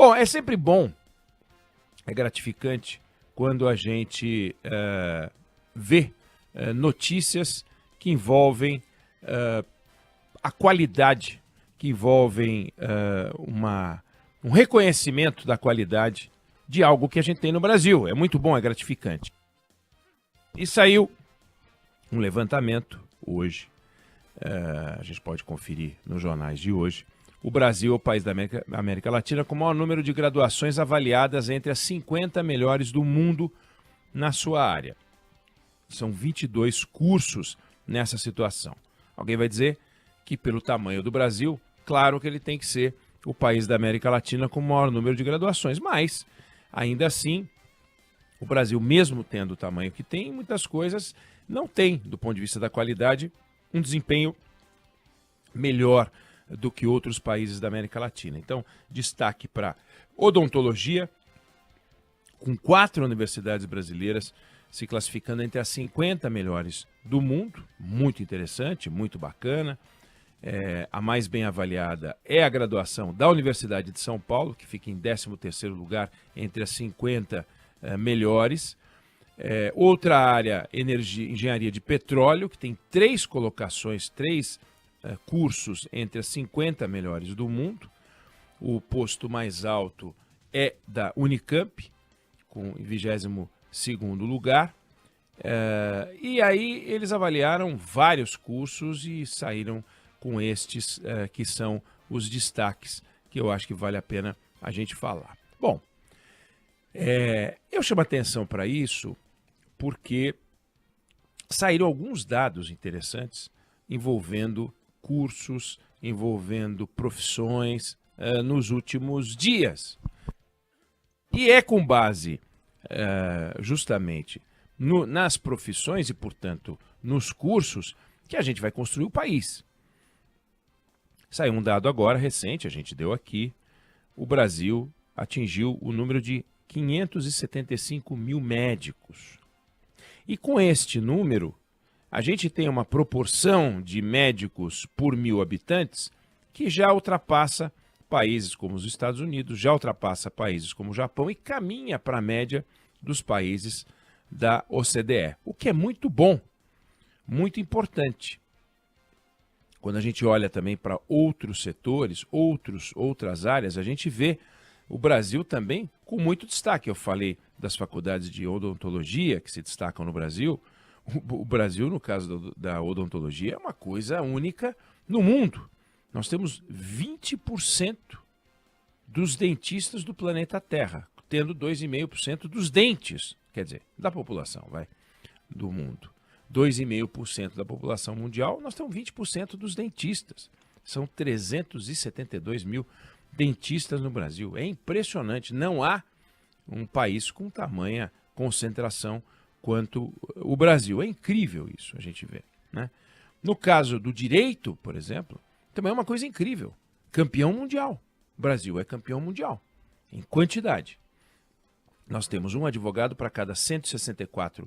Bom, é sempre bom, é gratificante quando a gente vê notícias que envolvem a qualidade, que envolvem um reconhecimento da qualidade de algo que a gente tem no Brasil. É muito bom, é gratificante. E saiu um levantamento hoje, a gente pode conferir nos jornais de hoje. O Brasil é o país da América Latina com o maior número de graduações avaliadas entre as 50 melhores do mundo na sua área. São 22 cursos nessa situação. Alguém vai dizer que pelo tamanho do Brasil, claro que ele tem que ser o país da América Latina com o maior número de graduações, mas ainda assim, o Brasil, mesmo tendo o tamanho que tem, muitas coisas não tem, do ponto de vista da qualidade, um desempenho melhor do que outros países da América Latina. Então, destaque para odontologia, com 4 universidades brasileiras se classificando entre as 50 melhores do mundo. Muito interessante, muito bacana. A mais bem avaliada é a graduação da Universidade de São Paulo, que fica em 13º lugar entre as 50 melhores. Outra área, engenharia de petróleo, que tem 3 colocações, 3 cursos entre as 50 melhores do mundo. O posto mais alto é da Unicamp, com 22º lugar. E aí eles avaliaram vários cursos e saíram com estes que são os destaques que eu acho que vale a pena a gente falar. Bom, eu chamo atenção para isso porque saíram alguns dados interessantes envolvendo cursos, envolvendo profissões nos últimos dias. E é com base justamente nas profissões e, portanto, nos cursos que a gente vai construir o país. Saiu um dado agora recente, a gente deu aqui, o Brasil atingiu o número de 575 mil médicos. E com este número, a gente tem uma proporção de médicos por 1.000 habitantes que já ultrapassa países como os Estados Unidos, já ultrapassa países como o Japão e caminha para a média dos países da OCDE, o que é muito bom, muito importante. Quando a gente olha também para outros setores, outras áreas, a gente vê o Brasil também com muito destaque. Eu falei das faculdades de odontologia que se destacam no Brasil. O Brasil, no caso da odontologia, é uma coisa única no mundo. Nós temos 20% dos dentistas do planeta Terra, tendo 2,5% dos dentes, quer dizer, da população, do mundo. 2,5% da população mundial, nós temos 20% dos dentistas. São 372 mil dentistas no Brasil. É impressionante, não há um país com tamanha concentração quanto o Brasil. É incrível isso, a gente vê, né? No caso do direito, por exemplo, também é uma coisa incrível. Campeão mundial. O Brasil é campeão mundial em quantidade. Nós temos um advogado para cada 164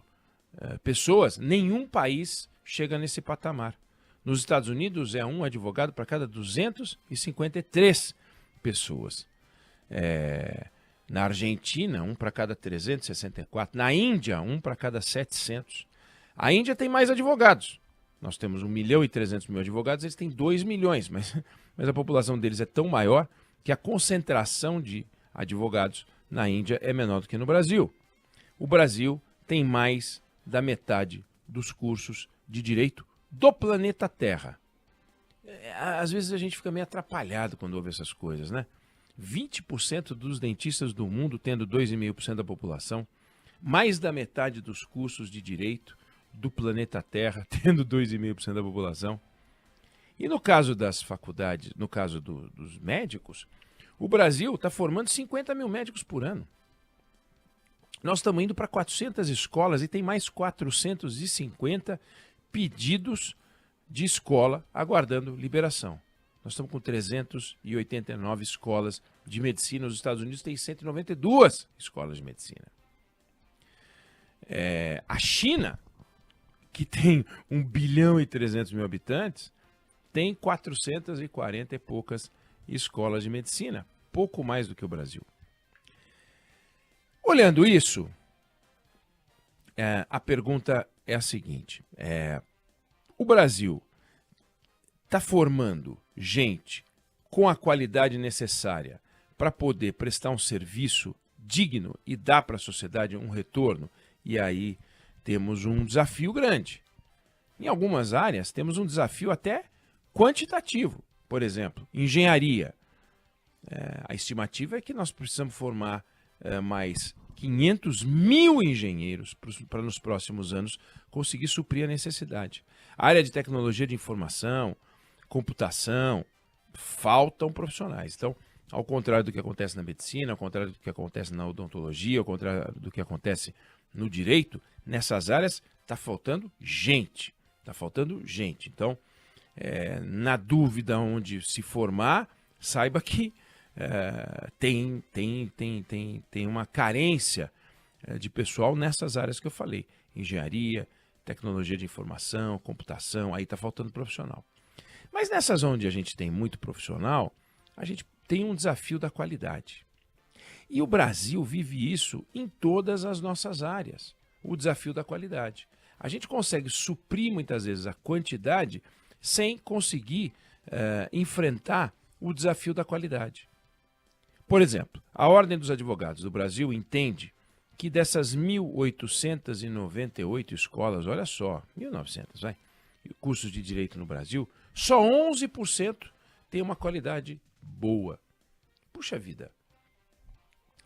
pessoas. Nenhum país chega nesse patamar. Nos Estados Unidos é um advogado para cada 253 pessoas. Na Argentina, um para cada 364. Na Índia, um para cada 700. A Índia tem mais advogados. Nós temos 1.300.000 advogados, eles têm 2 milhões, mas a população deles é tão maior que a concentração de advogados na Índia é menor do que no Brasil. O Brasil tem mais da metade dos cursos de direito do planeta Terra. Às vezes a gente fica meio atrapalhado quando ouve essas coisas, né? 20% dos dentistas do mundo tendo 2,5% da população, mais da metade dos cursos de direito do planeta Terra tendo 2,5% da população. E no caso das faculdades, no caso dos médicos, o Brasil está formando 50 mil médicos por ano. Nós estamos indo para 400 escolas e tem mais 450 pedidos de escola aguardando liberação. Nós estamos com 389 escolas de medicina. Nos Estados Unidos tem 192 escolas de medicina. A China, que tem 1,3 bilhão habitantes, tem 440 e poucas escolas de medicina. pouco mais do que o Brasil. Olhando isso, a pergunta é a seguinte: o Brasil está formando gente com a qualidade necessária para poder prestar um serviço digno e dar para a sociedade um retorno? E aí temos um desafio grande. Em algumas áreas temos um desafio até quantitativo. Por exemplo, engenharia. A estimativa é que nós precisamos formar mais 500 mil engenheiros para nos próximos anos conseguir suprir a necessidade. A área de tecnologia de informação, computação, faltam profissionais. Então, ao contrário do que acontece na medicina, ao contrário do que acontece na odontologia, ao contrário do que acontece no direito, nessas áreas está faltando gente. Está faltando gente. Então, na dúvida onde se formar, saiba que tem uma carência de pessoal nessas áreas que eu falei. Engenharia, tecnologia de informação, computação, aí está faltando profissional. Mas nessas onde a gente tem muito profissional, a gente tem um desafio da qualidade. E o Brasil vive isso em todas as nossas áreas, o desafio da qualidade. A gente consegue suprir muitas vezes a quantidade sem conseguir enfrentar o desafio da qualidade. Por exemplo, a Ordem dos Advogados do Brasil entende que dessas 1.898 escolas, olha só, 1.900, vai, cursos de direito no Brasil, só 11% tem uma qualidade boa. Puxa vida,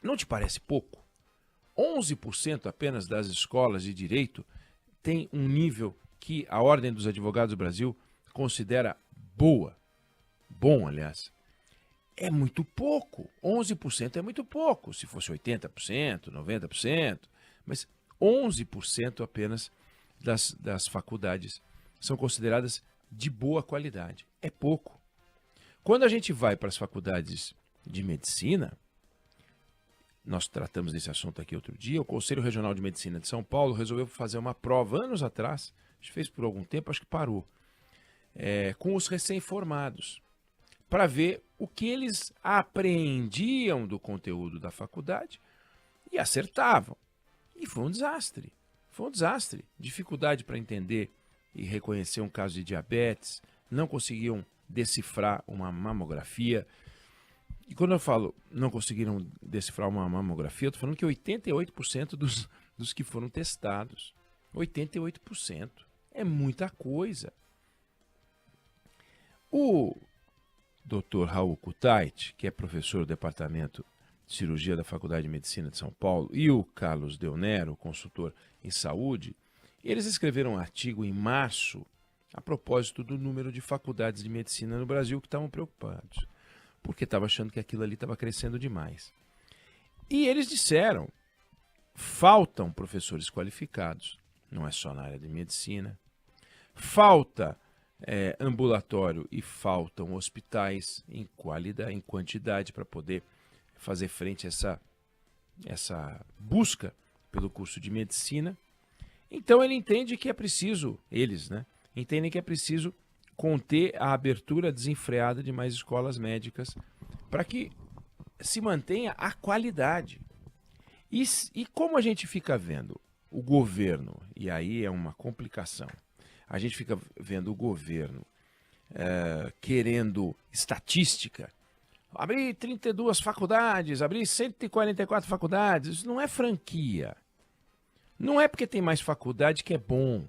não te parece pouco? 11% apenas das escolas de direito tem um nível que a Ordem dos Advogados do Brasil considera boa. Bom, aliás. É muito pouco. 11% é muito pouco. Se fosse 80%, 90%. Mas 11% apenas das faculdades são consideradas de boa qualidade. É pouco. Quando a gente vai para as faculdades de medicina, nós tratamos desse assunto aqui outro dia, o Conselho Regional de Medicina de São Paulo resolveu fazer uma prova anos atrás, a gente fez por algum tempo, acho que parou, com os recém-formados, para ver o que eles apreendiam do conteúdo da faculdade e acertavam. E foi um desastre. Foi um desastre. Dificuldade para entender e reconhecer um caso de diabetes, não conseguiam decifrar uma mamografia. E quando eu falo não conseguiram decifrar uma mamografia, eu estou falando que 88% dos que foram testados. 88%. É muita coisa. O Dr. Raul Kutait, que é professor do Departamento de Cirurgia da Faculdade de Medicina de São Paulo, e o Carlos Deonero, consultor em saúde, eles escreveram um artigo em março a propósito do número de faculdades de medicina no Brasil que estavam preocupados, porque estavam achando que aquilo ali estava crescendo demais. E eles disseram, faltam professores qualificados, não é só na área de medicina, falta ambulatório e faltam hospitais em qualidade, em quantidade para poder fazer frente a essa busca pelo curso de medicina. Então ele entende que é preciso, entendem que é preciso conter a abertura desenfreada de mais escolas médicas para que se mantenha a qualidade. E como a gente fica vendo o governo, e aí é uma complicação, a gente fica vendo o governo querendo estatística, abrir 32 faculdades, abrir 144 faculdades, isso não é franquia. Não é porque tem mais faculdade que é bom.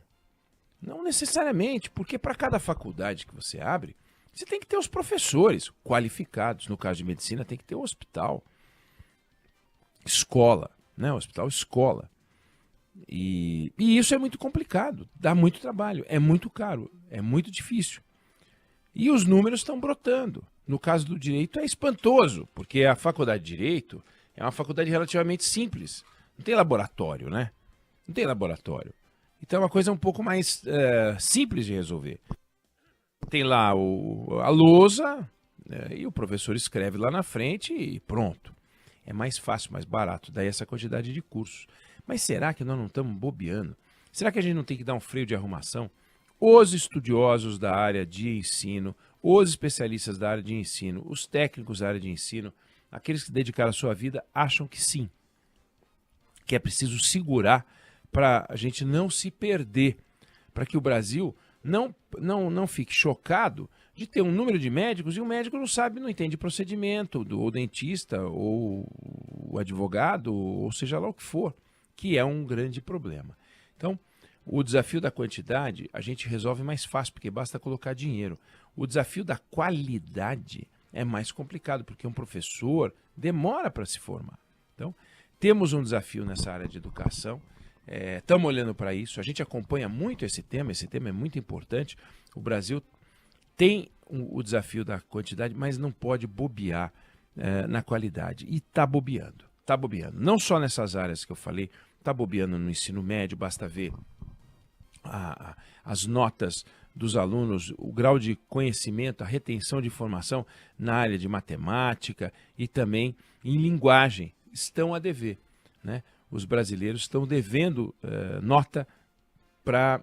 Não necessariamente, porque para cada faculdade que você abre, você tem que ter os professores qualificados. No caso de medicina, tem que ter o hospital. Escola, né? Hospital, escola. E isso é muito complicado, dá muito trabalho, é muito caro, é muito difícil. E os números estão brotando. No caso do direito é espantoso, porque a faculdade de direito é uma faculdade relativamente simples. Não tem laboratório, né? Não tem laboratório. Então é uma coisa um pouco mais simples de resolver. Tem lá a lousa, e o professor escreve lá na frente e pronto. É mais fácil, mais barato, daí essa quantidade de cursos. Mas será que nós não estamos bobeando? Será que a gente não tem que dar um freio de arrumação? Os estudiosos da área de ensino, os especialistas da área de ensino, os técnicos da área de ensino, aqueles que dedicaram a sua vida acham que sim, que é preciso segurar para a gente não se perder, para que o Brasil não fique chocado de ter um número de médicos e o médico não sabe, não entende procedimento, ou dentista, ou o advogado, ou seja lá o que for, que é um grande problema. Então, o desafio da quantidade a gente resolve mais fácil, porque basta colocar dinheiro. O desafio da qualidade é mais complicado, porque um professor demora para se formar. Então, temos um desafio nessa área de educação, estamos olhando para isso, a gente acompanha muito esse tema é muito importante. O Brasil tem o desafio da quantidade, mas não pode bobear na qualidade. E está bobeando, está bobeando. Não só nessas áreas que eu falei, está bobeando no ensino médio, basta ver as notas dos alunos, o grau de conhecimento, a retenção de informação na área de matemática e também em linguagem, estão a dever, né? Os brasileiros estão devendo nota para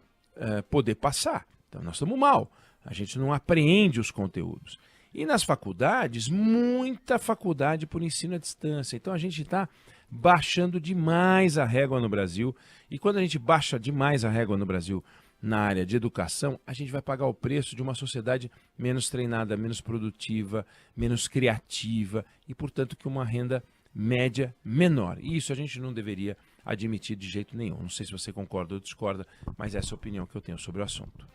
poder passar. Então nós estamos mal, a gente não apreende os conteúdos. E nas faculdades, muita faculdade por ensino à distância. Então a gente está baixando demais a régua no Brasil. E quando a gente baixa demais a régua no Brasil na área de educação, a gente vai pagar o preço de uma sociedade menos treinada, menos produtiva, menos criativa e, portanto, que uma renda média menor. E isso a gente não deveria admitir de jeito nenhum. Não sei se você concorda ou discorda, mas essa é a opinião que eu tenho sobre o assunto.